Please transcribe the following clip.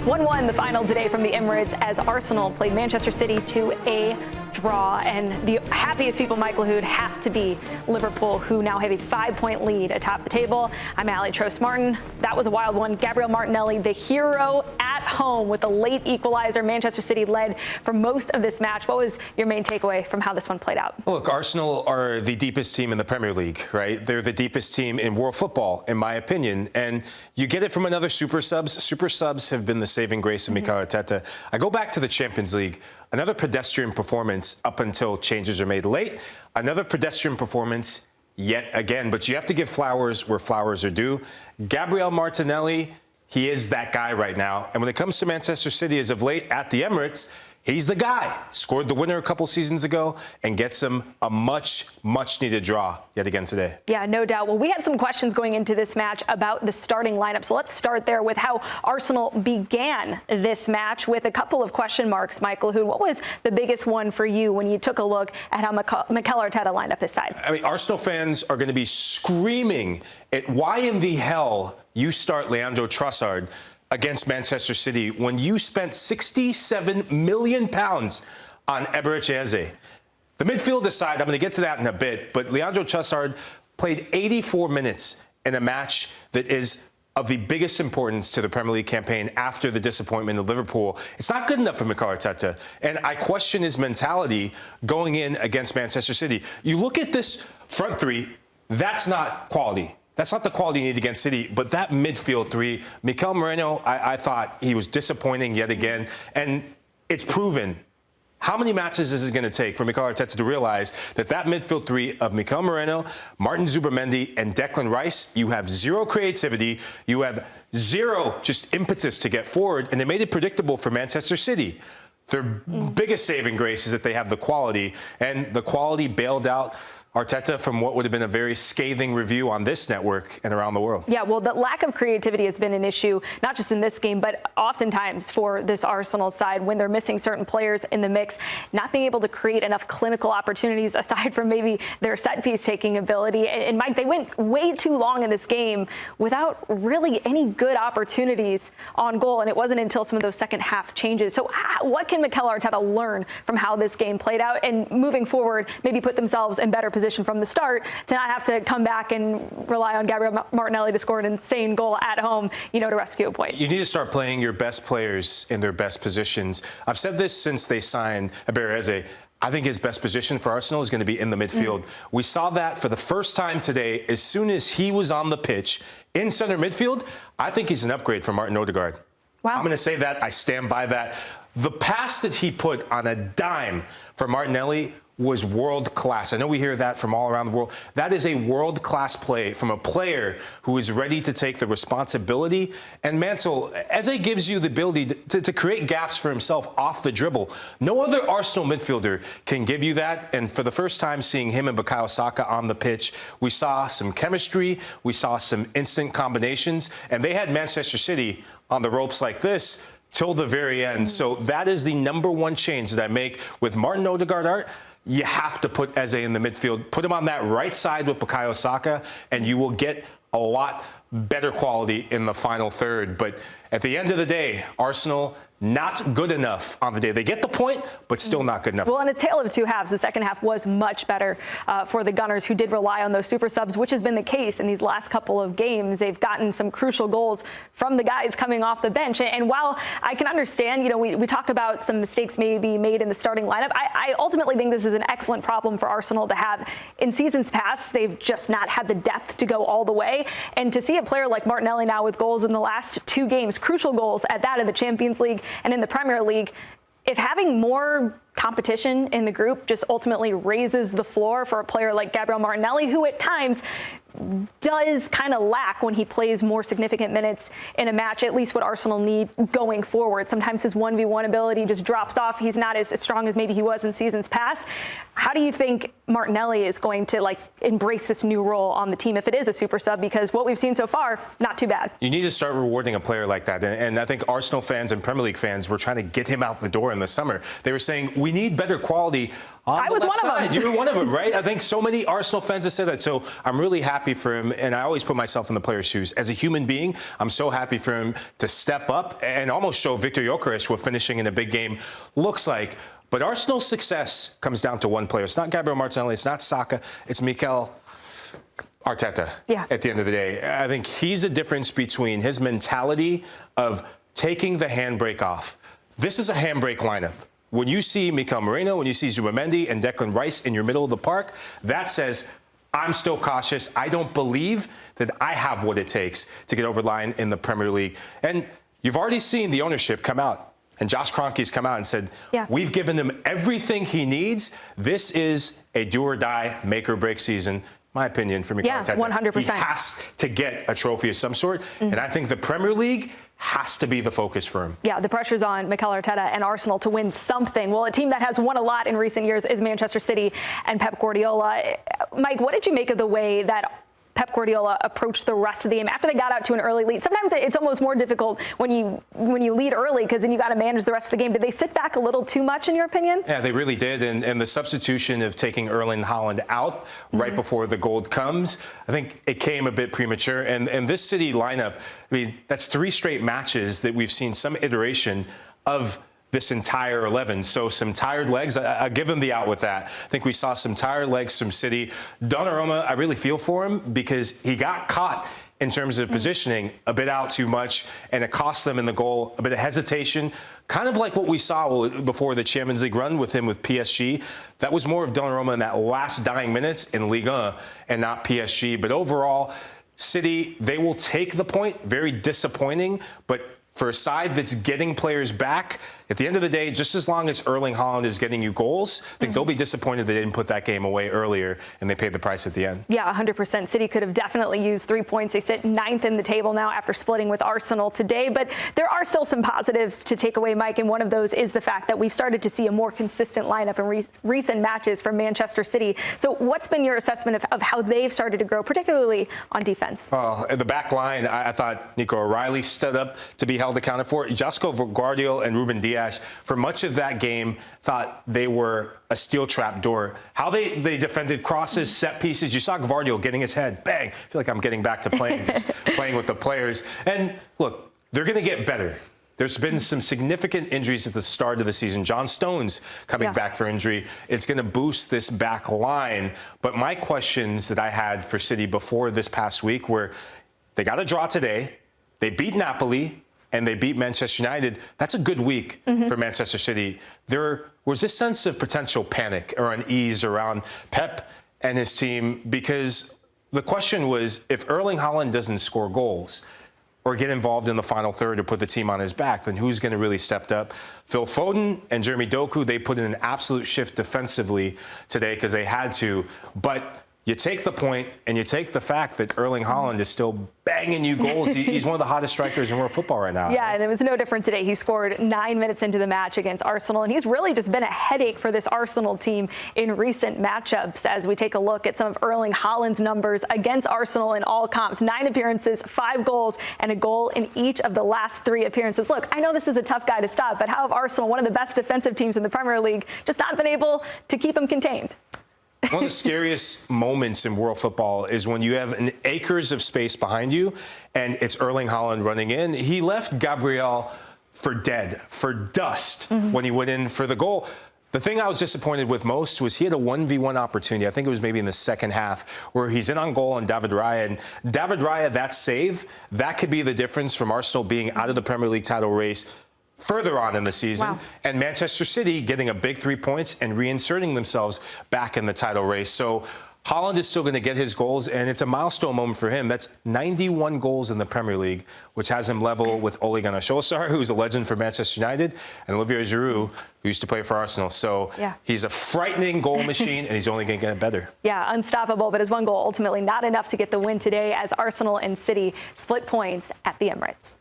1-1 the final today from the Emirates as Arsenal played Manchester City to a draw. And the happiest people, Michael Lahoud, have to be Liverpool, who now have a 5-point lead atop the table. I'm Trost-Martin. That was a wild one. Gabriel Martinelli, the hero at home with a late equalizer. Manchester City led for most of this match. What was your main takeaway from how this one played out? Look, Arsenal are the deepest team in the Premier League, right? They're the deepest team in world football, in my opinion. And you get it from another super subs. Super subs have been the saving grace of Mikel Arteta. I go back to the Champions League. Another pedestrian performance up until changes are made late. Another pedestrian performance yet again. But you have to give flowers where flowers are due. Gabriel Martinelli, he is that guy right now. And when it comes to Manchester City as of late at the Emirates, he's the guy. Scored the winner a couple seasons ago and gets him a much needed draw yet again today. Yeah, no doubt. Well, we had some questions going into this match about the starting lineup. So let's start there with how Arsenal began this match with a couple of question marks. Michael, what was the biggest one for you when you took a look at how Mikel Arteta lined up his side? I mean, Arsenal fans are going to be screaming at why in the hell you start Leandro Trossard against Manchester City when you spent £67 million on Eberechi. The midfield aside, I'm going to get to that in a bit, but Leandro Trossard played 84 minutes in a match that is of the biggest importance to the Premier League campaign after the disappointment of Liverpool. It's not good enough for Mikel Arteta, and I question his mentality going in against Manchester City. You look at this front three, that's not quality. That's not the quality you need against City, but that midfield three, Mikel Moreno, I thought he was disappointing yet again, and it's proven. How many matches is it going to take for Mikel Arteta to realize that midfield three of Mikel Moreno, Martin Zubimendi, and Declan Rice, you have zero creativity, you have zero just impetus to get forward, and they made it predictable for Manchester City. Their biggest saving grace is that they have the quality, and the quality bailed out Arteta from what would have been a very scathing review on this network and around the world. Yeah, well, the lack of creativity has been an issue, not just in this game, but oftentimes for this Arsenal side when they're missing certain players in the mix, not being able to create enough clinical opportunities aside from maybe their set-piece taking ability. And Mike, they went way too long in this game without really any good opportunities on goal, and it wasn't until some of those second half changes. So what can Mikel Arteta learn from how this game played out and moving forward, maybe put themselves in better position from the start to not have to come back and rely on Gabriel Martinelli to score an insane goal at home, to rescue a point? You need to start playing your best players in their best positions. I've said this since they signed Eberechi. I think his best position for Arsenal is going to be in the midfield. We saw that for the first time today. As soon as he was on the pitch in center midfield, I think he's an upgrade from Martin Odegaard. Wow. I'm going to say that. I stand by that. The pass that he put on a dime for Martinelli was world class. I know we hear that from all around the world. That is a world class play from a player who is ready to take the responsibility and mantle. Eze gives you the ability to create gaps for himself off the dribble. No other Arsenal midfielder can give you that. And for the first time, seeing him and Bukayo Saka on the pitch, we saw some chemistry. We saw some instant combinations. And they had Manchester City on the ropes like this till the very end. So that is the number one change that I make with Martin Odegaard. You have to put Eze in the midfield, put him on that right side with Bukayo Saka, and you will get a lot better quality in the final third. But at the end of the day, Arsenal not good enough on the day. They get the point, but still not good enough. Well, in a tale of two halves, the second half was much better for the Gunners, who did rely on those super subs, which has been the case in these last couple of games. They've gotten some crucial goals from the guys coming off the bench. And while I can understand, we talk about some mistakes maybe made in the starting lineup, I ultimately think this is an excellent problem for Arsenal to have. In seasons past, they've just not had the depth to go all the way. And to see a player like Martinelli now with goals in the last two games, crucial goals at that in the Champions League and in the Premier League, if having more competition in the group just ultimately raises the floor for a player like Gabriel Martinelli, who at times does kind of lack when he plays more significant minutes in a match, at least what Arsenal need going forward. Sometimes his 1v1 ability just drops off. He's not as strong as maybe he was in seasons past. How do you think Martinelli is going to embrace this new role on the team if it is a super sub? Because what we've seen so far, not too bad. You need to start rewarding a player like that. And I think Arsenal fans and Premier League fans were trying to get him out the door in the summer. They were saying, we need better quality on I the was left one of side. them. You were one of them, right? I think so many Arsenal fans have said that. So I'm really happy for him, and I always put myself in the player's shoes. As a human being, I'm so happy for him to step up and almost show Victor Gyökeres what finishing in a big game looks like. But Arsenal's success comes down to one player. It's not Gabriel Martinelli. It's not Saka. It's Mikel Arteta. Yeah. At the end of the day, I think he's the difference between his mentality of taking the handbrake off. This is a handbrake lineup. When you see Mikel Merino, when you see Zubimendi and Declan Rice in your middle of the park, that says, I'm still cautious. I don't believe that I have what it takes to get over the line in the Premier League. And you've already seen the ownership come out. And Josh Kroenke's come out and said, we've given him everything he needs. This is a do-or-die, make-or-break season, my opinion, for Mikel Arteta. 100%. He has to get a trophy of some sort. And I think the Premier League has to be the focus for him. Yeah, the pressure's on Mikel Arteta and Arsenal to win something. Well, a team that has won a lot in recent years is Manchester City and Pep Guardiola. Mike, what did you make of the way that Pep Guardiola approached the rest of the game after they got out to an early lead? Sometimes it's almost more difficult when you lead early because then you got to manage the rest of the game. Did they sit back a little too much, in your opinion? Yeah, they really did. And the substitution of taking Erling Haaland out right before the goal comes, I think it came a bit premature. And this City lineup, I mean, that's 3 straight matches that we've seen some iteration of this entire 11. So some tired legs. I give him the out with that. I think we saw some tired legs from City. Donnarumma, I really feel for him because he got caught in terms of positioning a bit out too much, and it cost them in the goal a bit of hesitation, kind of like what we saw before the Champions League run with him with PSG. That was more of Donnarumma in that last dying minutes in Liga and not PSG. But overall, City, they will take the point. Very disappointing, but for a side that's getting players back, at the end of the day, just as long as Erling Haaland is getting you goals, I think they'll be disappointed they didn't put that game away earlier and they paid the price at the end. Yeah, 100%. City could have definitely used 3 points. They sit 9th in the table now after splitting with Arsenal today. But there are still some positives to take away, Mike, and one of those is the fact that we've started to see a more consistent lineup in recent matches from Manchester City. So what's been your assessment of how they've started to grow, particularly on defense? In the back line, I thought Nico O'Reilly stood up to be held accountable for. Josko Gvardiol and Ruben Dias, for much of that game, thought they were a steel trap door. How they defended crosses, set pieces. You saw Gvardiol getting his head, bang. I feel like I'm getting back to playing, just playing with the players. And look, they're going to get better. There's been some significant injuries at the start of the season. John Stones coming back for injury. It's going to boost this back line. But my questions that I had for City before this past week were, they got a draw today. They beat Napoli. And they beat Manchester United. That's a good week for Manchester City. There was this sense of potential panic or unease around Pep and his team because the question was, if Erling Haaland doesn't score goals or get involved in the final third or put the team on his back, then who's going to really step up? Phil Foden and Jeremy Doku, they put in an absolute shift defensively today because they had to. But you take the point and you take the fact that Erling Haaland is still banging you goals. He's one of the hottest strikers in world football right now. Yeah, and it was no different today. He scored 9 minutes into the match against Arsenal, and he's really just been a headache for this Arsenal team in recent matchups. As we take a look at some of Erling Haaland's numbers against Arsenal in all comps, 9 appearances, 5 goals, and a goal in each of the last 3 appearances. Look, I know this is a tough guy to stop, but how have Arsenal, one of the best defensive teams in the Premier League, just not been able to keep him contained? One of the scariest moments in world football is when you have acres of space behind you and it's Erling Haaland running in. He left Gabriel for dead, for dust when he went in for the goal. The thing I was disappointed with most was he had a 1v1 opportunity. I think it was maybe in the second half where he's in on goal on David Raya. And David Raya, that save, that could be the difference from Arsenal being out of the Premier League title race further on in the season, and Manchester City getting a big 3 points and reinserting themselves back in the title race. So Haaland is still going to get his goals, and it's a milestone moment for him. That's 91 goals in the Premier League, which has him level with Ole Gunnar Solskjaer, who's a legend for Manchester United, and Olivier Giroud, who used to play for Arsenal. So he's a frightening goal machine, and he's only going to get better. Yeah, unstoppable, but his one goal ultimately not enough to get the win today as Arsenal and City split points at the Emirates.